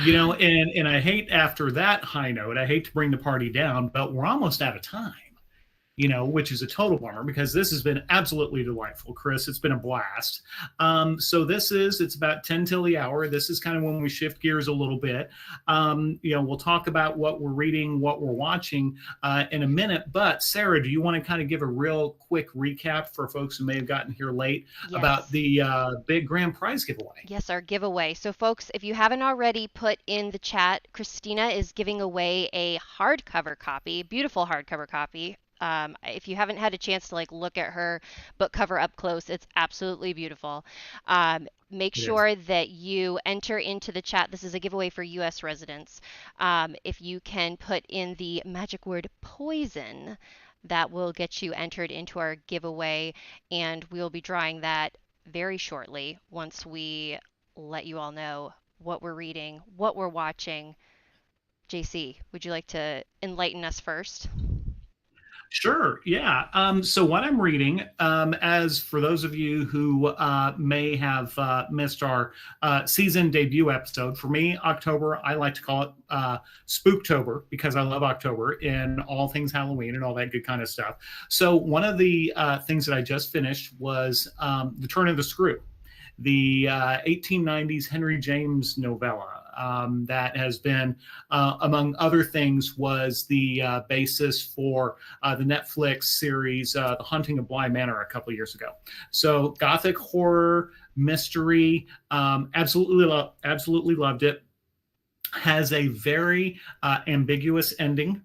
And I hate, after that high note, I hate to bring the party down, but we're almost out of time, which is a total bummer because this has been absolutely delightful, Chris. It's been a blast. So it's about 10 till the hour. This is kind of when we shift gears a little bit. We'll talk about what we're reading, what we're watching in a minute. But Sarah, do you want to kind of give a real quick recap for folks who may have gotten here late about the big grand prize giveaway? Yes, our giveaway. So folks, if you haven't already put in the chat, Christina is giving away a hardcover copy, beautiful hardcover copy. If you haven't had a chance to look at her book cover up close, it's absolutely beautiful. Make sure that you enter into the chat. This is a giveaway for U.S. residents. If you can put in the magic word poison, that will get you entered into our giveaway, and we'll be drawing that very shortly once we let you all know what we're reading, what we're watching. JC, would you like to enlighten us first? Sure. Yeah. So what I'm reading, as for those of you who may have missed our season debut episode, for me, October, I like to call it Spooktober because I love October and all things Halloween and all that good kind of stuff. So one of the things that I just finished was The Turn of the Screw, the 1890s Henry James novella. That has been, among other things, was the basis for the Netflix series The Haunting of Bly Manor a couple of years ago. So gothic horror, mystery, absolutely loved it. Has a very ambiguous ending,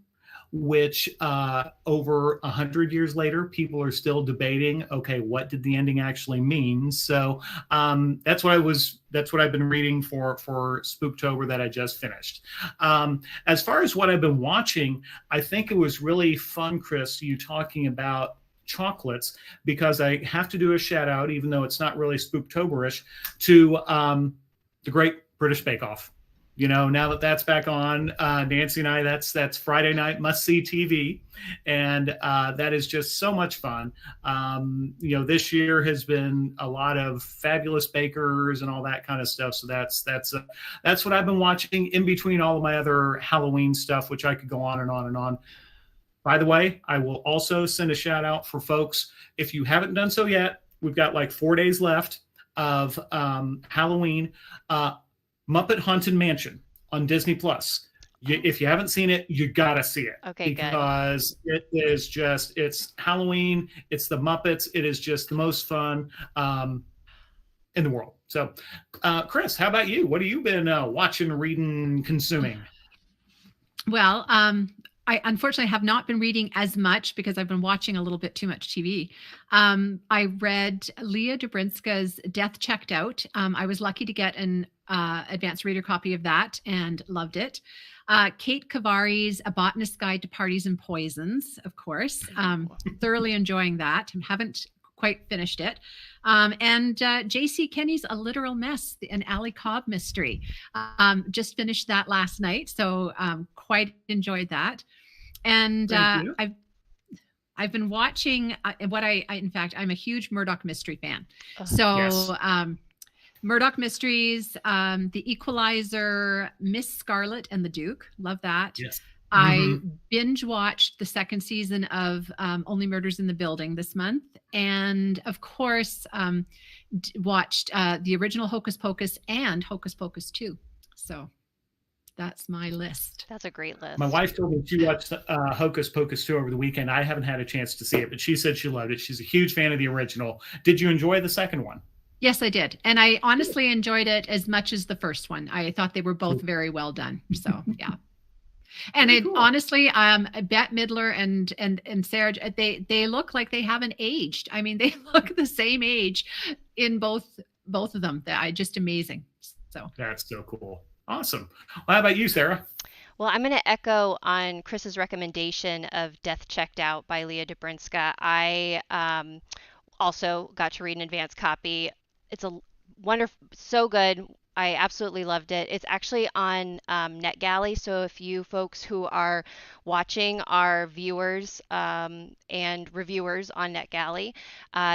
which over 100 years later, people are still debating, okay, what did the ending actually mean? So that's what I've been reading for Spooktober that I just finished. As far as what I've been watching, I think it was really fun, Chris, you talking about chocolates, because I have to do a shout out, even though it's not really Spooktoberish, to the Great British Bake Off. Now that that's back on, Nancy and I, that's Friday night must-see TV, and that is just so much fun. This year has been a lot of fabulous bakers and all that kind of stuff. So that's what I've been watching in between all of my other Halloween stuff, which I could go on and on and on. By the way, I will also send a shout out for folks. If you haven't done so yet, we've got 4 days left of Halloween. Muppet Haunted Mansion on Disney Plus. If you haven't seen it, you gotta see it. Okay, because it is it's Halloween, it's the Muppets, it is just the most fun in the world. So, Chris, how about you? What have you been watching, reading, consuming? Well, I unfortunately have not been reading as much because I've been watching a little bit too much TV. I read Leah Dobrinska's Death Checked Out. I was lucky to get an advanced reader copy of that and loved it. Kate Kavari's A Botanist's Guide to Parties and Poisons, of course. Thoroughly enjoying that. Haven't quite finished it. And J.C. Kenney's A Literal Mess, an Allie Cobb mystery. Just finished that last night, so quite enjoyed that. And I've been watching what in fact, I'm a huge Murdoch mystery fan. So yes. Murdoch Mysteries, The Equalizer, Miss Scarlet and the Duke. Love that. Yes. I binge watched the second season of Only Murders in the Building this month. And of course, watched the original Hocus Pocus and Hocus Pocus 2. So that's my list. That's a great list. My wife told me she watched Hocus Pocus 2 over the weekend. I haven't had a chance to see it, but she said she loved it. She's a huge fan of the original. Did you enjoy the second one? Yes, I did. And I honestly enjoyed it as much as the first one. I thought they were both very well done. So, yeah. And honestly, Bette Midler and Sarah, they look like they haven't aged. I mean, they look the same age in both of them. Just amazing. So that's so cool. Awesome. Well, how about you, Sarah? Well, I'm going to echo on Chris's recommendation of Death Checked Out by Leah Dobrinska. I also got to read an advance copy. It's a wonderful, so good. I absolutely loved it. It's actually on NetGalley, so if you folks who are watching are viewers and reviewers on NetGalley,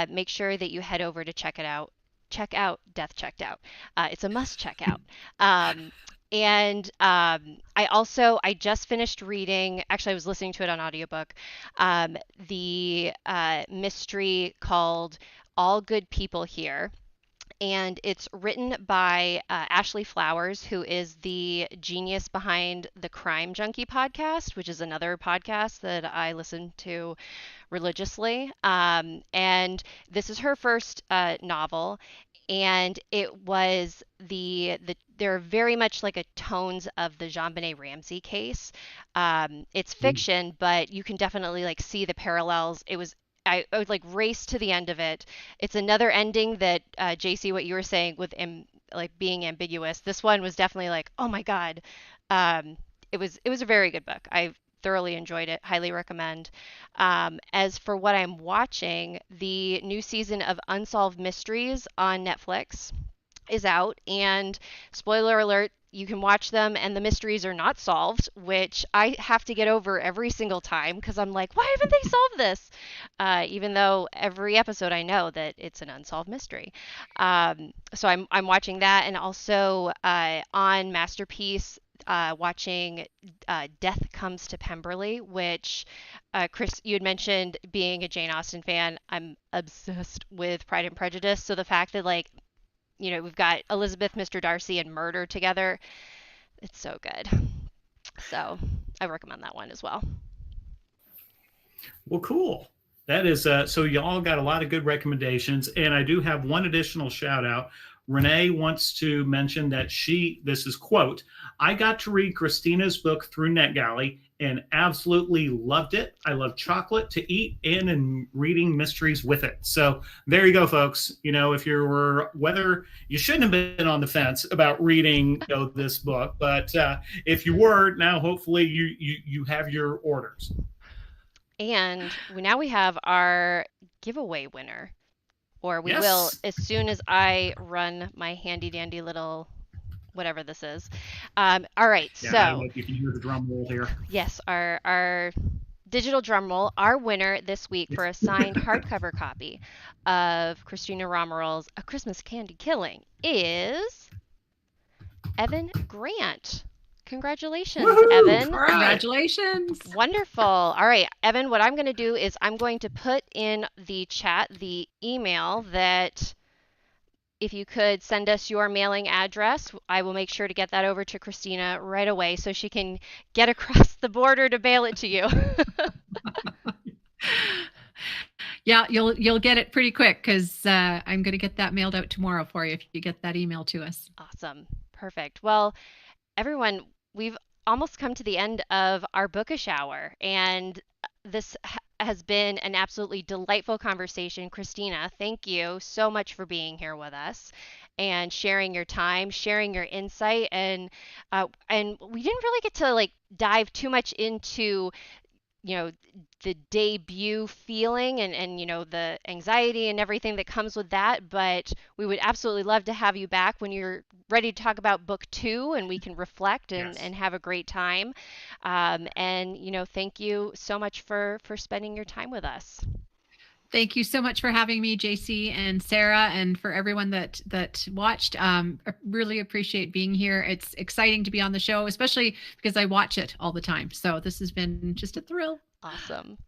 make sure that you head over to check it out. Check out Death Checked Out. It's a must check out. And I just finished reading, actually I was listening to it on audiobook, the mystery called All Good People Here. And it's written by Ashley Flowers, who is the genius behind the Crime Junkie podcast, which is another podcast that I listen to religiously. And this is her first novel. And it was they're very much like a tones of the JonBenet Ramsey case. It's fiction, but you can definitely like see the parallels. I would like race to the end of it. It's another ending that JC, what you were saying with like being ambiguous. This one was definitely like, oh my God. It was a very good book. I thoroughly enjoyed it. Highly recommend. As for what I'm watching, the new season of Unsolved Mysteries on Netflix is out, and spoiler alert, you can watch them and the mysteries are not solved, which I have to get over every single time because I'm like, why haven't they solved this? Even though every episode I know that it's an unsolved mystery. So I'm watching that, and also on Masterpiece, watching Death Comes to Pemberley, which Chris, you had mentioned being a Jane Austen fan. I'm obsessed with Pride and Prejudice. So the fact that we've got Elizabeth, Mr. Darcy, and murder together. It's so good. So I recommend that one as well. Well, cool. That is, so y'all got a lot of good recommendations. And I do have one additional shout out. Renee wants to mention that this is quote, I got to read Christina's book through NetGalley and absolutely loved it. I love chocolate to eat and reading mysteries with it. So there you go, folks. If whether you shouldn't have been on the fence about reading this book, but if you were, now hopefully you have your orders. And now we have our giveaway winner. Or we will as soon as I run my handy dandy little whatever this is. All right, yeah, so I don't know if you can hear the drum roll here. Yes, our digital drum roll. Our winner this week for a signed hardcover copy of Christina Romeril's A Christmas Candy Killing is Evan Grant. Congratulations, Woo-hoo! Evan. Right. Congratulations. Wonderful. All right, Evan, what I'm going to do is I'm going to put in the chat the email that if you could send us your mailing address, I will make sure to get that over to Christina right away so she can get across the border to mail it to you. Yeah, you'll get it pretty quick because I'm going to get that mailed out tomorrow for you if you get that email to us. Awesome. Perfect. Well, everyone, we've almost come to the end of our Bookish Hour, and this has been an absolutely delightful conversation. Christina, thank you so much for being here with us and sharing your time, sharing your insight, and we didn't really get to dive too much into the debut feeling and the anxiety and everything that comes with that, but we would absolutely love to have you back when you're ready to talk about book 2 and we can reflect and have a great time. And thank you so much for spending your time with us. Thank you so much for having me, JC and Sarah, and for everyone that watched. I really appreciate being here. It's exciting to be on the show, especially because I watch it all the time. So this has been just a thrill. Awesome.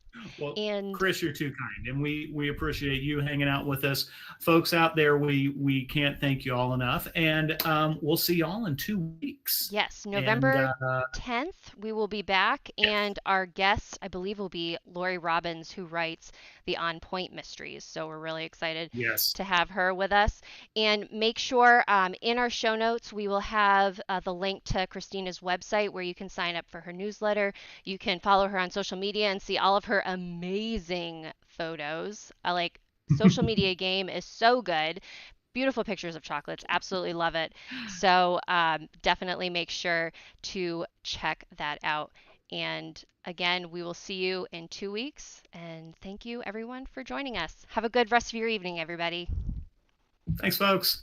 Well, And Chris, you're too kind, and we appreciate you hanging out with us, folks out there. We can't thank you all enough, and we'll see y'all in 2 weeks. yes, November And, 10th, we will be back, and our guest, I believe, will be Lori Robbins, who writes the On Point mysteries. So we're really excited yes, to have her with us. And make sure in our show notes, we will have the link to Christina's website where you can sign up for her newsletter. You can follow her on social media and see all of her amazing photos. Like, social media game is so good. Beautiful pictures of chocolates. Absolutely love it. So definitely make sure to check that out. And again, we will see you in 2 weeks. And thank you, everyone, for joining us. Have a good rest of your evening, everybody. thanks, folks.